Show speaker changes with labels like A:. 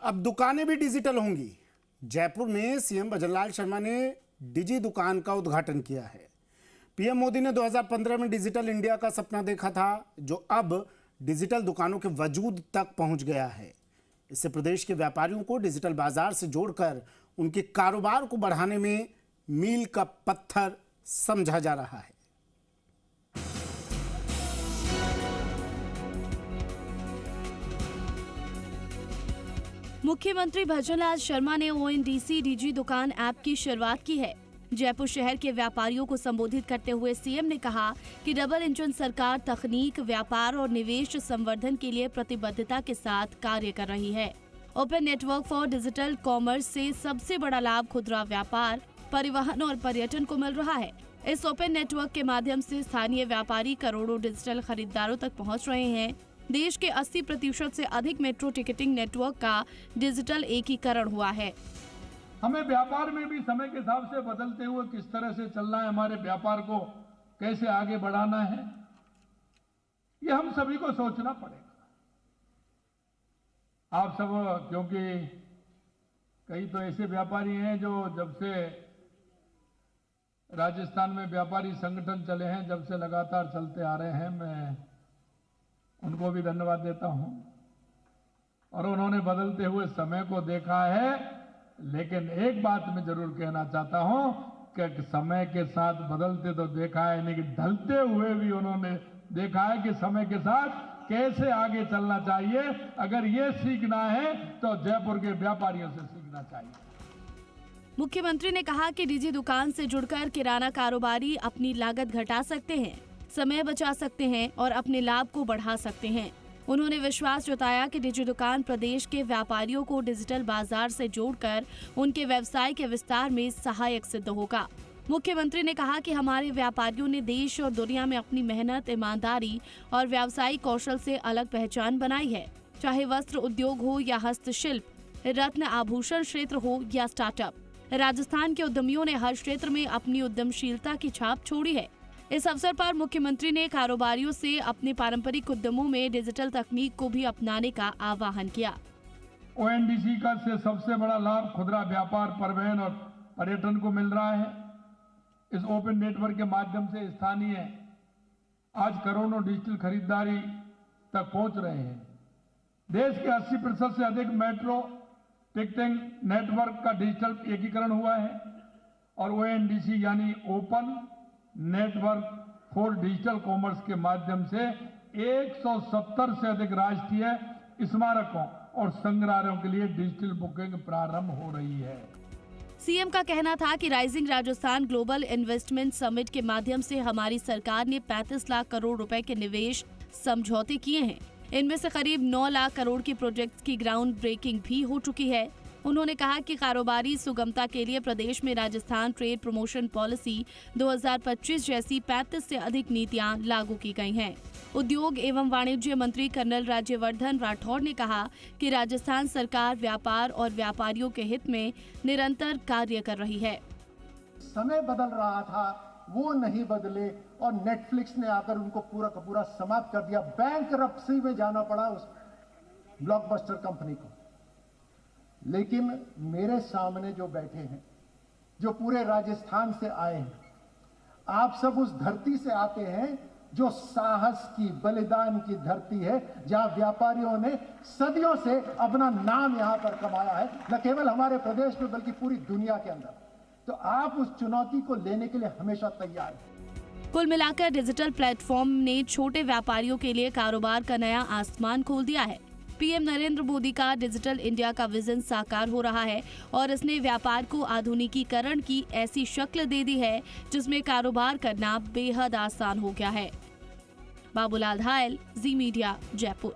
A: अब दुकानें भी डिजिटल होंगी। जयपुर में सीएम भजनलाल शर्मा ने डिजी दुकान का उद्घाटन किया है। पीएम मोदी ने 2015 में डिजिटल इंडिया का सपना देखा था, जो अब डिजिटल दुकानों के वजूद तक पहुंच गया है। इससे प्रदेश के व्यापारियों को डिजिटल बाजार से जोड़कर उनके कारोबार को बढ़ाने में मील का पत्थर समझा जा रहा है।
B: मुख्यमंत्री भजनलाल शर्मा ने ONDC डिजी दुकान ऐप की शुरुआत की है। जयपुर शहर के व्यापारियों को संबोधित करते हुए सीएम ने कहा कि डबल इंजन सरकार तकनीक, व्यापार और निवेश संवर्धन के लिए प्रतिबद्धता के साथ कार्य कर रही है। Open network for digital commerce से सबसे बड़ा लाभ खुदरा व्यापार, परिवहन और पर्यटन को मिल रहा है। इस ओपन नेटवर्क के माध्यम से स्थानीय व्यापारी करोड़ों डिजिटल खरीदारों तक पहुँच रहे हैं। देश के 80% से अधिक मेट्रो टिकटिंग नेटवर्क का डिजिटल एकीकरण हुआ है।
C: हमें व्यापार में भी समय के हिसाब से बदलते हुए किस तरह से चलना है, हमारे व्यापार को कैसे आगे बढ़ाना है, ये हम सभी को सोचना पड़ेगा। आप सब, क्योंकि कई तो ऐसे व्यापारी हैं जो जब से राजस्थान में व्यापारी संगठन चले हैं, जब से लगातार चलते आ रहे हैं, मैं उनको भी धन्यवाद देता हूं। और उन्होंने बदलते हुए समय को देखा है, लेकिन एक बात मैं जरूर कहना चाहता हूं कि समय के साथ बदलते तो देखा है, यानी कि ढलते हुए भी उन्होंने देखा है कि समय के साथ कैसे आगे चलना चाहिए। अगर ये सीखना है तो जयपुर के व्यापारियों से सीखना चाहिए।
B: मुख्यमंत्री ने कहा कि डिजी दुकान से जुड़कर किराना कारोबारी अपनी लागत घटा सकते हैं, समय बचा सकते हैं और अपने लाभ को बढ़ा सकते हैं। उन्होंने विश्वास जताया कि डिजी दुकान प्रदेश के व्यापारियों को डिजिटल बाजार से जोड़कर उनके व्यवसाय के विस्तार में सहायक सिद्ध होगा। मुख्यमंत्री ने कहा कि हमारे व्यापारियों ने देश और दुनिया में अपनी मेहनत, ईमानदारी और व्यावसायिक कौशल से अलग पहचान बनाई है। चाहे वस्त्र उद्योग हो या हस्तशिल्प, रत्न आभूषण क्षेत्र हो या स्टार्टअप, राजस्थान के उद्यमियों ने हर क्षेत्र में अपनी उद्यमशीलता की छाप छोड़ी है। इस अवसर पर मुख्यमंत्री ने कारोबारियों से अपने पारंपरिक उद्यमों में डिजिटल तकनीक को भी अपनाने का आह्वान किया।
C: ONDC का से सबसे बड़ा लाभ खुदरा व्यापार, परिवहन और पर्यटन को मिल रहा है। इस ओपन नेटवर्क के माध्यम से स्थानीय आज करोड़ों डिजिटल खरीदारी तक पहुंच रहे हैं। देश के 80% से अधिक मेट्रो टिकटिंग नेटवर्क का डिजिटल एकीकरण हुआ है और ONDC यानी open network for digital commerce के माध्यम से 170 से अधिक राष्ट्रीय स्मारकों और संग्रहालयों के लिए डिजिटल बुकिंग प्रारंभ हो रही है।
B: सीएम का कहना था कि rising Rajasthan global investment summit के माध्यम से हमारी सरकार ने 35 लाख करोड़ रुपए के निवेश समझौते किए हैं। इनमें से करीब 9 लाख करोड़ के प्रोजेक्ट्स की ग्राउंड ब्रेकिंग भी हो चुकी है। उन्होंने कहा कि कारोबारी सुगमता के लिए प्रदेश में राजस्थान ट्रेड प्रमोशन पॉलिसी 2025 जैसी 35 से अधिक नीतियां लागू की गई हैं। उद्योग एवं वाणिज्य मंत्री कर्नल राज्यवर्धन राठौड़ ने कहा कि राजस्थान सरकार व्यापार और व्यापारियों के हित में निरंतर कार्य कर रही है।
D: समय बदल रहा था, वो नहीं बदले और नेटफ्लिक्स ने आकर उनको पूरा का पूरा समाप्त कर दिया। बैंकरप्सी में जाना पड़ा उस ब्लॉकबस्टर कंपनी को। लेकिन मेरे सामने जो बैठे हैं, जो पूरे राजस्थान से आए हैं, आप सब उस धरती से आते हैं जो साहस की, बलिदान की धरती है, जहां व्यापारियों ने सदियों से अपना नाम यहां पर कमाया है, न केवल हमारे प्रदेश में बल्कि पूरी दुनिया के अंदर। तो आप उस चुनौती को लेने के लिए हमेशा तैयार हैं।
B: कुल मिलाकर डिजिटल प्लेटफॉर्म ने छोटे व्यापारियों के लिए कारोबार का नया आसमान खोल दिया है। पीएम नरेंद्र मोदी का डिजिटल इंडिया का विजन साकार हो रहा है और इसने व्यापार को आधुनिकीकरण की ऐसी शक्ल दे दी है जिसमें कारोबार करना बेहद आसान हो गया है। बाबूलाल धायल, जी मीडिया, जयपुर।